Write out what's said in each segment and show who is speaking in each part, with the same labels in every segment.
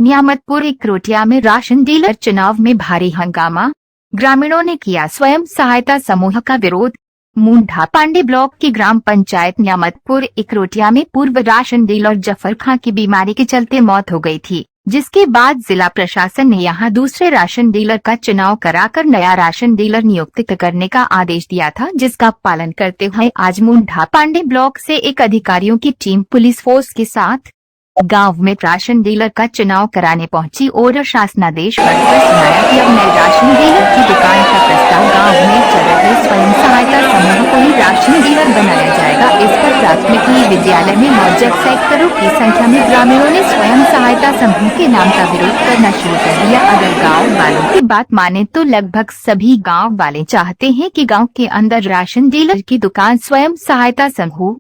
Speaker 1: नियामतपुर इकरोटिया में ration dealer चुनाव में भारी हंगामा, ग्रामीणों ने किया स्वयं सहायता समूह का विरोध। मुंडा पांडे ब्लॉक की ग्राम पंचायत नियामतपुर इकरोटिया में पूर्व राशन डीलर जफर खां की बीमारी के चलते मौत हो गई थी, जिसके बाद जिला प्रशासन ने यहां दूसरे राशन डीलर का चुनाव कराकर नया राशन डीलर नियुक्त करने का आदेश दिया था, जिसका पालन करते हुए आज मुंडा पांडे ब्लॉक से एक अधिकारियों की टीम पुलिस फोर्स के साथ गांव में राशन डीलर का चुनाव कराने पहुंची और शासनादेश पढ़कर सुनाया कि अब नए राशन डीलर की दुकान का प्रस्ताव गांव में चल रहे स्वयं सहायता समूह को ही राशन डीलर बनाया जाएगा। इस पर प्राथमिक विद्यालय में मौजूद सैकड़ों की संख्या में ग्रामीणों ने स्वयं सहायता समूह के नाम का विरोध करना शुरू कर दिया। अगर गाँव वालों की बात माने तो लगभग सभी गाँव वाले चाहते हैं कि गाँव के अंदर राशन डीलर की दुकान स्वयं सहायता समूह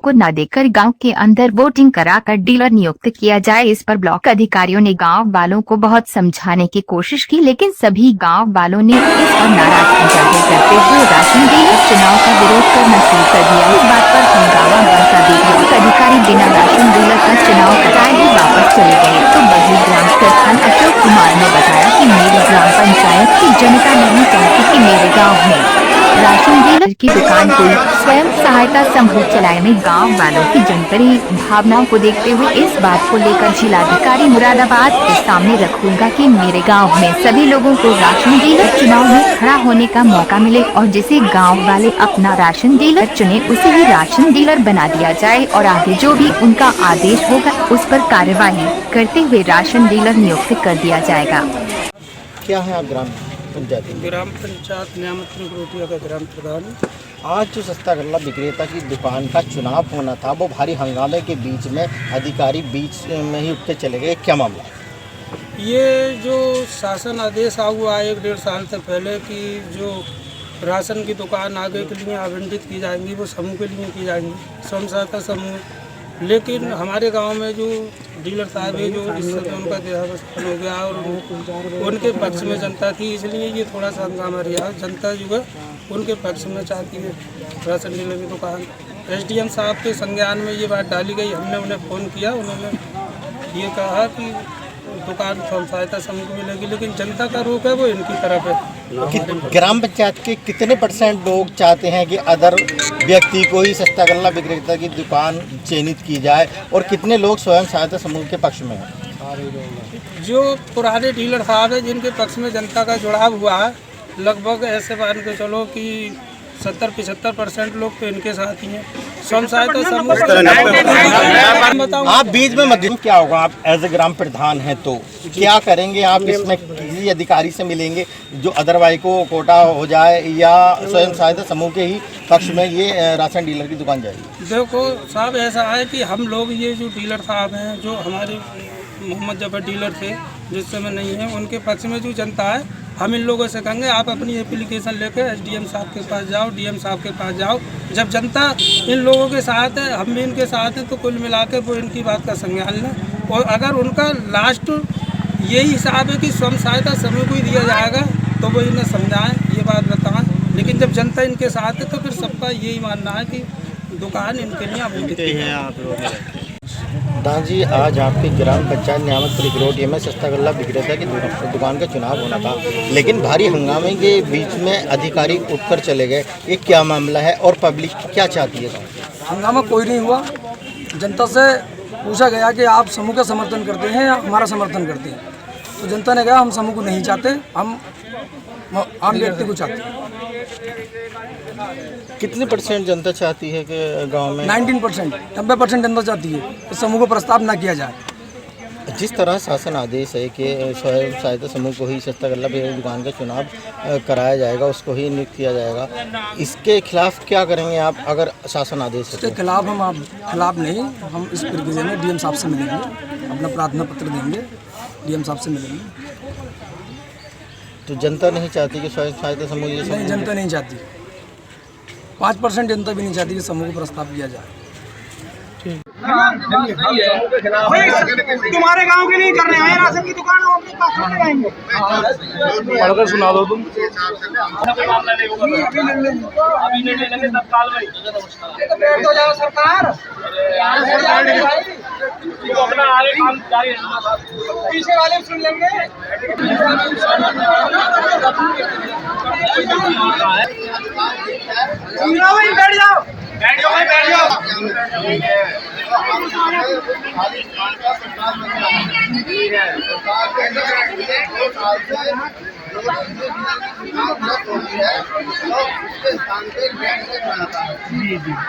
Speaker 1: को न देकर गांव के अंदर वोटिंग कराकर डीलर नियुक्त किया जाए। इस पर ब्लॉक अधिकारियों ने गांव वालों को बहुत समझाने की कोशिश की, लेकिन सभी गांव वालों ने इस पर नाराजगी जाहिर करते हुए राशन डीलर चुनाव का विरोध करना शुरू कर दिया। इस बात पर हंगामा बढ़ता देख ब्लॉक अधिकारी बिना राशन डीलर का चुनाव कराए ही वापस चले गए। तो वही ग्राम प्रधान अशोक कुमार ने बताया कि मेरी ग्राम पंचायत की जनता नहीं चाहती कि मेरे गाँव में राशन डीलर की दुकान कोई स्वयं सहायता समूह चलाए। में गांव वालों की जनपरी भावनाओं को देखते हुए इस बात को लेकर जिलाधिकारी मुरादाबाद के सामने रखूंगा कि मेरे गांव में सभी लोगों को राशन डीलर चुनाव में खड़ा होने का मौका मिले और जिसे गांव वाले अपना राशन डीलर चुने उसे ही राशन डीलर बना दिया जाए और आगे जो भी उनका आदेश होगा उस पर कार्यवाही करते हुए राशन डीलर नियुक्त कर दिया जाएगा।
Speaker 2: क्या है आप ग्राम
Speaker 3: पंचायत नियामतपुर इकरोटिया का ग्राम प्रधान।
Speaker 2: आज जो सस्ता गल्ला विक्रेता की दुकान का चुनाव होना था वो भारी हंगामे के बीच में अधिकारी बीच में ही उठते चले गए, क्या मामला?
Speaker 3: ये जो शासन आदेश आ हुआ 1-1.5 साल से पहले कि जो राशन की दुकान आगे के लिए आवंटित की जाएंगी वो समूह के लिए की जाएंगी, स्वयं सहायता समूह। लेकिन हमारे गांव में जो डीलर साहब है जो जिससे उनका देहावसान हो गया और उनके पक्ष में जनता थी, इसलिए ये थोड़ा सा हंगामा रहा। जनता जो है उनके पक्ष में चाहती है राशन डीलर की दुकान। एसडीएम साहब के संज्ञान में ये बात डाली गई, हमने उन्हें फ़ोन किया, उन्होंने ये कहा कि दुकान स्वयं सहायता समूह को मिलेगी, लेकिन जनता का रुख है वो इनकी तरफ है।
Speaker 2: ग्राम पंचायत के कितने % लोग चाहते हैं कि अदर व्यक्ति को ही सस्ता गल्ला विक्रेता की दुकान चयनित की जाए और कितने लोग स्वयं सहायता समूह के पक्ष में हैं?
Speaker 3: जो पुराने डीलर साहब हैं जिनके पक्ष में जनता का जुड़ाव हुआ है, लगभग ऐसे मान के चलो कि 70-75% लोग तो इनके साथ ही हैं। स्वयं सहायता समूह
Speaker 2: आप बीच में मत, क्या होगा? आप एज ए ग्राम प्रधान हैं तो क्या करेंगे? आप इसमें किसी अधिकारी से मिलेंगे जो अदरवाइज को कोटा हो जाए या स्वयं सहायता समूह के ही पक्ष में ये राशन डीलर की दुकान जाएगी?
Speaker 3: देखो साहब, ऐसा है कि हम लोग ये जो डीलर साहब हैं जो हमारे मोहम्मद जफर डीलर थे जिस समय नहीं है, उनके पक्ष में जो जनता है हम इन लोगों से कहेंगे आप अपनी एप्लीकेशन लेकर एसडीएम साहब के पास जाओ, डीएम साहब के पास जाओ। जब जनता इन लोगों के साथ है, हम भी इनके साथ हैं, तो कुल मिला के वो इनकी बात का संज्ञान लें और अगर उनका लास्ट यही हिसाब है कि स्वयं सहायता समूह को ही दिया जाएगा तो वो इन्हें समझाएं, ये बात बताएं। लेकिन जब जनता इनके साथ है तो फिर सबका यही मानना है कि दुकान इनके लिए आवंटित है।
Speaker 2: दान जी, आज आपके ग्राम पंचायत नियामतपुर इकरोटिया में सस्ता गल्ला विक्रेता की दुकान का चुनाव होना था, लेकिन भारी हंगामे के बीच में अधिकारी उठकर चले गए, ये क्या मामला है और पब्लिक क्या चाहती है?
Speaker 4: हंगामा कोई नहीं हुआ। जनता से पूछा गया कि आप समूह का समर्थन करते हैं या हमारा समर्थन करते हैं, तो जनता ने कहा हम समूह को नहीं चाहते, हम आम व्यक्ति को चाहते हैं।
Speaker 2: कितने % जनता चाहती है कि गांव में?
Speaker 4: 19%, 90% जनता चाहती है कि समूह को प्रस्ताव ना किया जाए।
Speaker 2: जिस तरह शासन आदेश है कि स्वयं सहायता समूह को ही सस्ता गल्ला दुकान का चुनाव कराया जाएगा, उसको ही नियुक्त किया जाएगा, इसके खिलाफ क्या करेंगे आप अगर शासन आदेश है?
Speaker 4: इसके खिलाफ हम खिलाफ नहीं, हम इस प्रक्रिया में डीएम साहब से मिलेंगे, अपना प्रार्थना पत्र देंगे, डीएम साहब से मिलेंगे।
Speaker 2: तो जनता नहीं चाहती कि स्वयं सहायता समूह ये
Speaker 4: नहीं, जनता नहीं चाहती। 5% जनता भी नहीं चाहती कि समूह को प्रस्ताव किया जाए।
Speaker 5: तुम्हारे गांव के नहीं करने आए राशन की दुकान, हम अपने पास में लगाएंगे।
Speaker 3: पढ़कर सुना दो तुम।
Speaker 5: अभी नहीं लेंगे तत्काल में। सरकार अपना आगे काम जारी रहना, पीछे वाले सुन लेंगे। भाई बैठ जाओ, बैठ जाओ भाई, बैठ जाओ।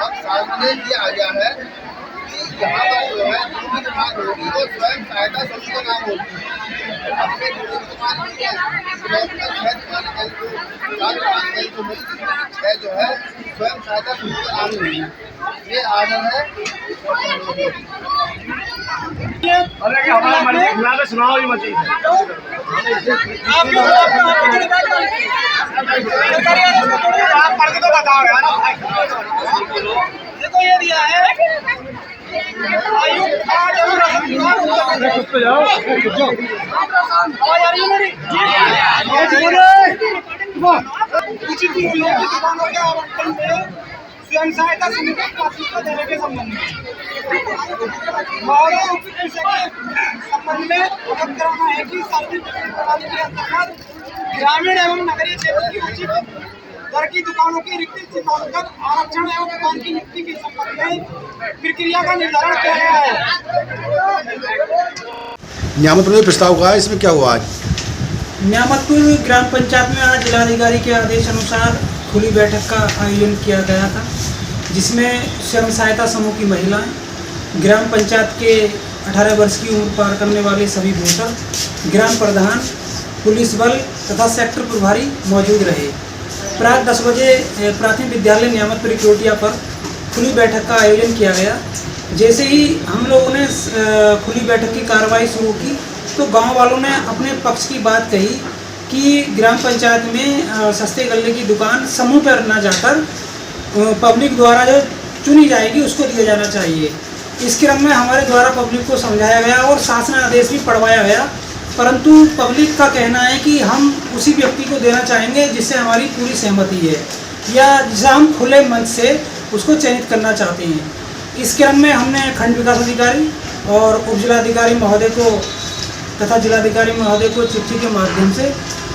Speaker 6: अब सार्वजनिक ये आ गया है कि यहाँ पर जो है जो भी दुकान होगी वो स्वयं सहायता समूह का नाम होगी। अपने दुकान की है, जो है स्वयं सहायता समूह का नाम होगी। ये आर्डर है।
Speaker 5: हमारा मन के खिलाफ सुनाओ ही मत। आप पढ़ के तो बताओ यार। देखो ये दिया है उचित मूल्य की दुकानों के आवंटन में स्वयं सहायता समूह को प्राथमिकता देने के संबंध में और उचित विषय के संबंध में अवगत कराना है कि सार्वजनिक वितरण प्रणाली के अंतर्गत ग्रामीण एवं नगरीय क्षेत्र की उचित दर की दुकानों की रिक्ति चिन्हांकन आरक्षण एवं दुकान की नियुक्ति के संबंध में प्रक्रिया का निर्धारण किया गया है।
Speaker 7: न्यामतपुर में प्रस्ताव हुआ है, इसमें क्या हुआ आज?
Speaker 8: न्यामतपुर ग्राम पंचायत में आज जिलाधिकारी के आदेश अनुसार खुली बैठक का आयोजन किया गया था, जिसमें स्वयं सहायता समूह की महिलाएं, ग्राम पंचायत के 18 वर्ष की उम्र पार करने वाले सभी वोटर, ग्राम प्रधान, पुलिस बल तथा सेक्टर प्रभारी मौजूद रहे। प्रात 10 बजे प्राथमिक विद्यालय न्यामतपुर इकरोटिया पर खुली बैठक का आयोजन किया गया। जैसे ही हम लोगों ने खुली बैठक की कार्रवाई शुरू की तो गांव वालों ने अपने पक्ष की बात कही कि ग्राम पंचायत में सस्ते गल्ले की दुकान समूह पर न जाकर पब्लिक द्वारा जो चुनी जाएगी उसको दिया जाना चाहिए। इस क्रम में हमारे द्वारा पब्लिक को समझाया गया और शासन आदेश भी पढ़वाया गया, परंतु पब्लिक का कहना है कि हम उसी व्यक्ति को देना चाहेंगे जिससे हमारी पूरी सहमति है या जिसे हम खुले मंच से उसको चयनित करना चाहते हैं। इस क्रम में हमने खंड विकास अधिकारी और उप जिलाधिकारी महोदय को तथा जिलाधिकारी महोदय को चिट्ठी के माध्यम से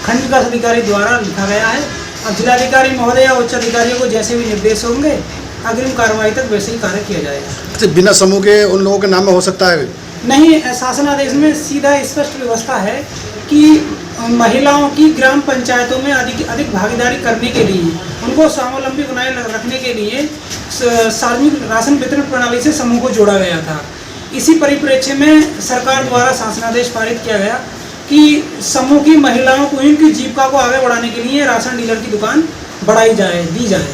Speaker 8: खंड विकास अधिकारी द्वारा लिखा गया है। अब जिलाधिकारी महोदय या उच्च अधिकारियों को जैसे भी निर्देश होंगे अग्रिम कार्रवाई तक वैसे ही कार्य किया जाएगा।
Speaker 7: अच्छा, बिना समूह के उन लोगों के नाम में हो सकता है?
Speaker 8: नहीं, शासन आदेश में सीधा स्पष्ट व्यवस्था है कि महिलाओं की ग्राम पंचायतों में अधिक भागीदारी करने के लिए, उनको स्वावलंबी बनाए रखने के लिए सार्वजनिक राशन वितरण प्रणाली से समूह को जोड़ा गया था। इसी परिप्रेक्ष्य में सरकार द्वारा शासनादेश पारित किया गया कि समूह की महिलाओं को उनकी जीविका को आगे बढ़ाने के लिए राशन डीलर की दुकान बढ़ाई जाए, दी जाए।